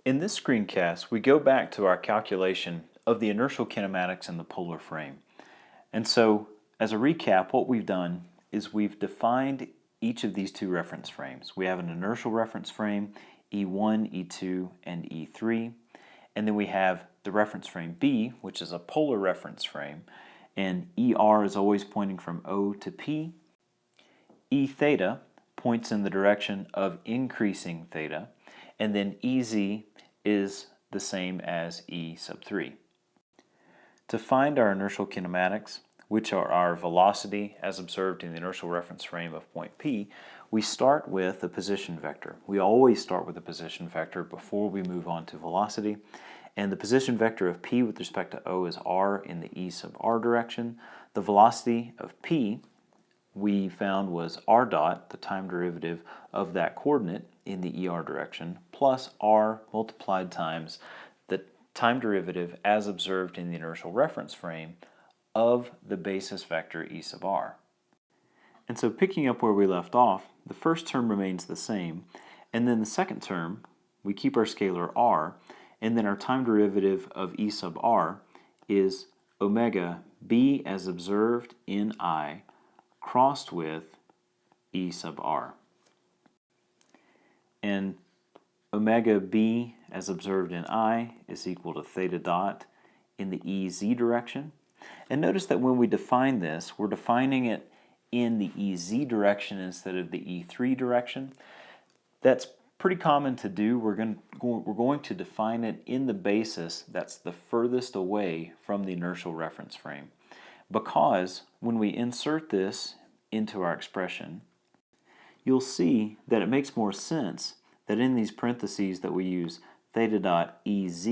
In this screencast, we go back to our calculation of the inertial kinematics in the polar frame. And so, as a recap, what we've done is we've defined each of these two reference frames. We have an inertial reference frame, E1, E2, and E3. And then we have the reference frame B, which is a polar reference frame. And ER is always pointing from O to P. E theta points in the direction of increasing theta. And then EZ is the same as E sub 3. To find our inertial kinematics, which are our velocity as observed in the inertial reference frame of point P, we start with a position vector. We always start with a position vector before we move on to velocity. And the position vector of P with respect to O is r in the E sub r direction. The velocity of P we found was r dot, the time derivative of that coordinate in the ER direction, plus r multiplied times the time derivative as observed in the inertial reference frame of the basis vector E sub r. And so picking up where we left off, the first term remains the same, and then the second term, we keep our scalar r, and then our time derivative of E sub r is omega b as observed in I crossed with E sub r. And omega b as observed in I is equal to theta dot in the EZ direction. And notice that when we define this, we're defining it in the EZ direction instead of the E3 direction. That's pretty common to do. We're going to define it in the basis that's the furthest away from the inertial reference frame. Because when we insert this into our expression, you'll see that it makes more sense that in these parentheses that we use theta dot EZ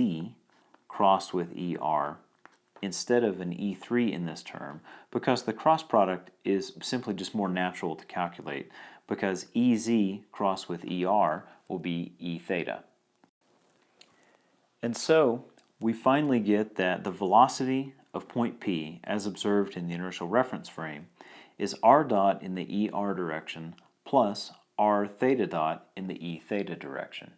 crossed with ER instead of an E3 in this term, because the cross product is simply just more natural to calculate, because EZ crossed with ER will be E theta. And so we finally get that the velocity of point P, as observed in the inertial reference frame, is r dot in the ER direction plus r theta dot in the E theta direction.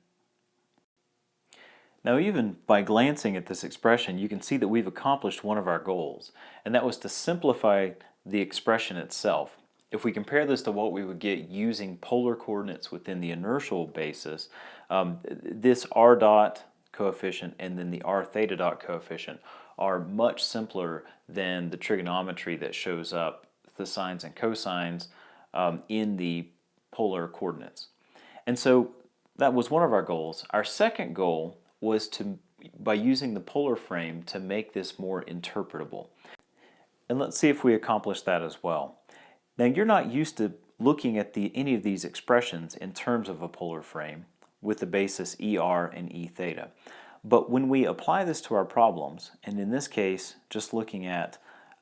Now, even by glancing at this expression, you can see that we've accomplished one of our goals, and that was to simplify the expression itself. If we compare this to what we would get using polar coordinates within the inertial basis, this r dot coefficient and then the r theta dot coefficient are much simpler than the trigonometry that shows up, the sines and cosines, in the polar coordinates. And so that was one of our goals. Our second goal was to, by using the polar frame, to make this more interpretable. And let's see if we accomplish that as well. Now, you're not used to looking at any of these expressions in terms of a polar frame with the basis ER and E theta. But when we apply this to our problems, and in this case, just looking at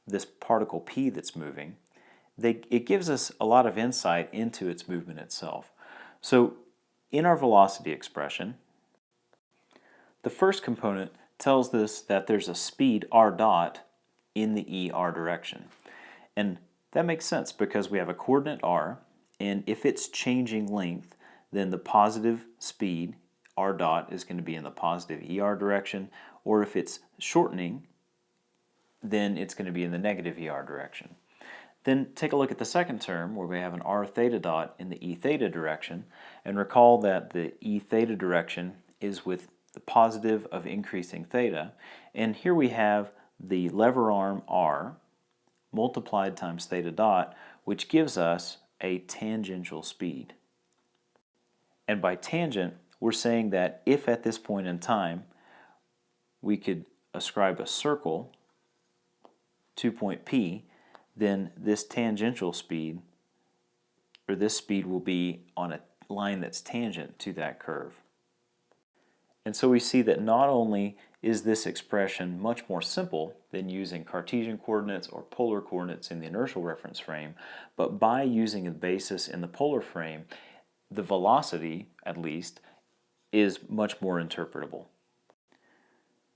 this particle P that's moving, it gives us a lot of insight into its movement itself. So in our velocity expression, the first component tells us that there's a speed r dot in the ER direction. And that makes sense because we have a coordinate r, and if it's changing length, then the positive speed r dot is going to be in the positive ER direction, or if it's shortening, then it's going to be in the negative ER direction. Then take a look at the second term where we have an r theta dot in the E theta direction, and recall that the E theta direction is with the positive of increasing theta, and here we have the lever arm r multiplied times theta dot, which gives us a tangential speed. And by tangent, we're saying that if at this point in time we could ascribe a circle to point P, then this tangential speed, or this speed, will be on a line that's tangent to that curve. And so we see that not only is this expression much more simple than using Cartesian coordinates or polar coordinates in the inertial reference frame, but by using a basis in the polar frame, the velocity, at least, is much more interpretable.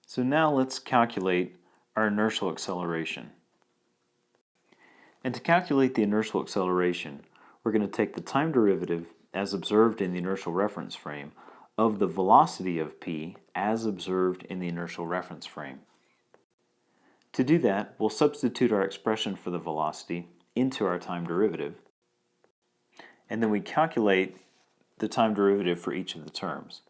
So now let's calculate our inertial acceleration. And to calculate the inertial acceleration, we're going to take the time derivative as observed in the inertial reference frame of the velocity of p as observed in the inertial reference frame. To do that, we'll substitute our expression for the velocity into our time derivative, and then we calculate the time derivative for each of the terms.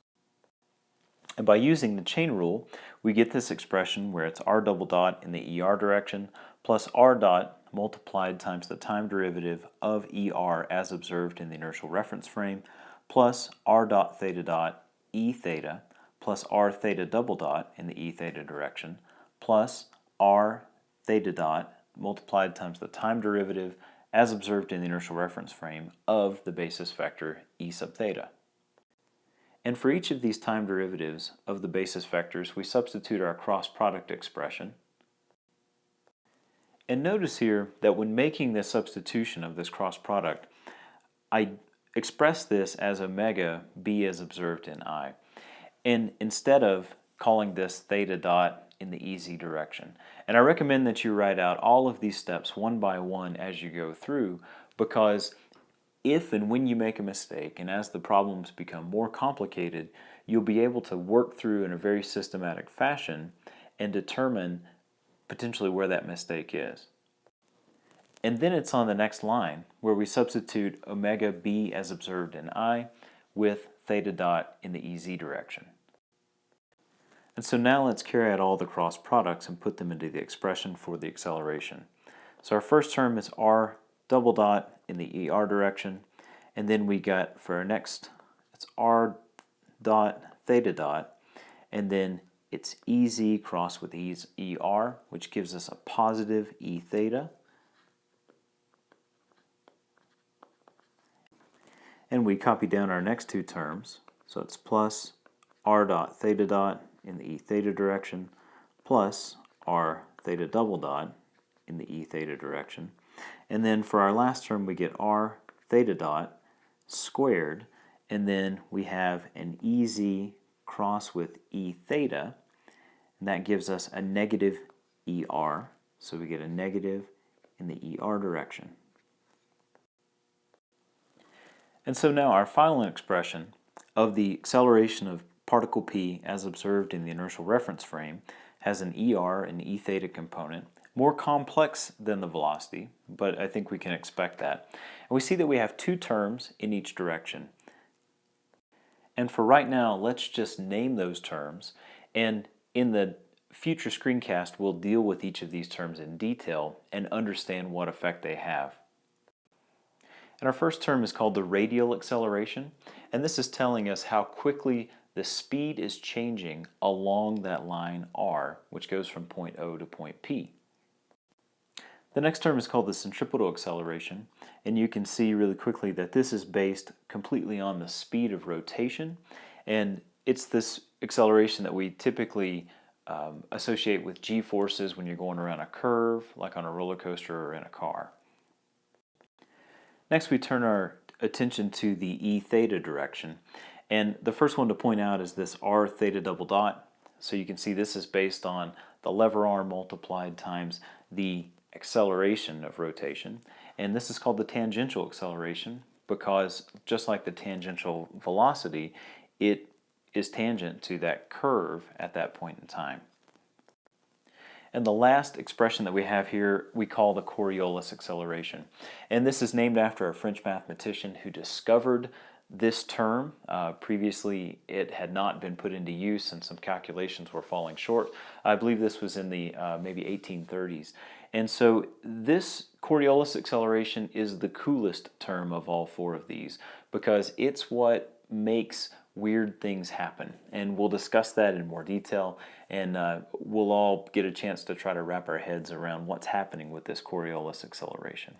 And by using the chain rule, we get this expression where it's r double dot in the ER direction plus r dot multiplied times the time derivative of ER as observed in the inertial reference frame plus r dot theta dot E theta plus r theta double dot in the E theta direction plus r theta dot multiplied times the time derivative as observed in the inertial reference frame of the basis vector E sub theta. And for each of these time derivatives of the basis vectors, we substitute our cross product expression. And notice here that when making this substitution of this cross product, I express this as omega b as observed in I. And instead of calling this theta dot in the EZ direction. And I recommend that you write out all of these steps one by one as you go through, because if and when you make a mistake, and as the problems become more complicated, you'll be able to work through in a very systematic fashion and determine potentially where that mistake is. And then it's on the next line where we substitute omega b as observed in I with theta dot in the EZ direction. And so now let's carry out all the cross products and put them into the expression for the acceleration. So our first term is r double dot in the ER direction, and then we got for our next, it's r dot theta dot, and then it's EZ crossed with ER, which gives us a positive E theta. And we copy down our next two terms, so it's plus r dot theta dot in the E theta direction plus r theta double dot in the E theta direction. And then for our last term we get r theta dot squared, and then we have an EZ cross with E theta, and that gives us a negative ER, so we get a negative in the ER direction. And so now our final expression of the acceleration of particle p as observed in the inertial reference frame has an ER and E theta component, more complex than the velocity, but I think we can expect that. And we see that we have two terms in each direction. And for right now, let's just name those terms, and in the future screencast we'll deal with each of these terms in detail and understand what effect they have. And our first term is called the radial acceleration, and this is telling us how quickly the speed is changing along that line r, which goes from point O to point P. The next term is called the centripetal acceleration, and you can see really quickly that this is based completely on the speed of rotation, and it's this acceleration that we typically associate with g-forces when you're going around a curve, like on a roller coaster or in a car. Next, we turn our attention to the E theta direction, and the first one to point out is this r theta double dot. So you can see this is based on the lever arm multiplied times the acceleration of rotation, and this is called the tangential acceleration because just like the tangential velocity, it is tangent to that curve at that point in time. And the last expression that we have here we call the Coriolis acceleration. And this is named after a French mathematician who discovered this term. Previously it had not been put into use and some calculations were falling short. I believe this was in the maybe 1830s. And so this Coriolis acceleration is the coolest term of all four of these because it's what makes weird things happen, and we'll discuss that in more detail, and we'll all get a chance to try to wrap our heads around what's happening with this Coriolis acceleration.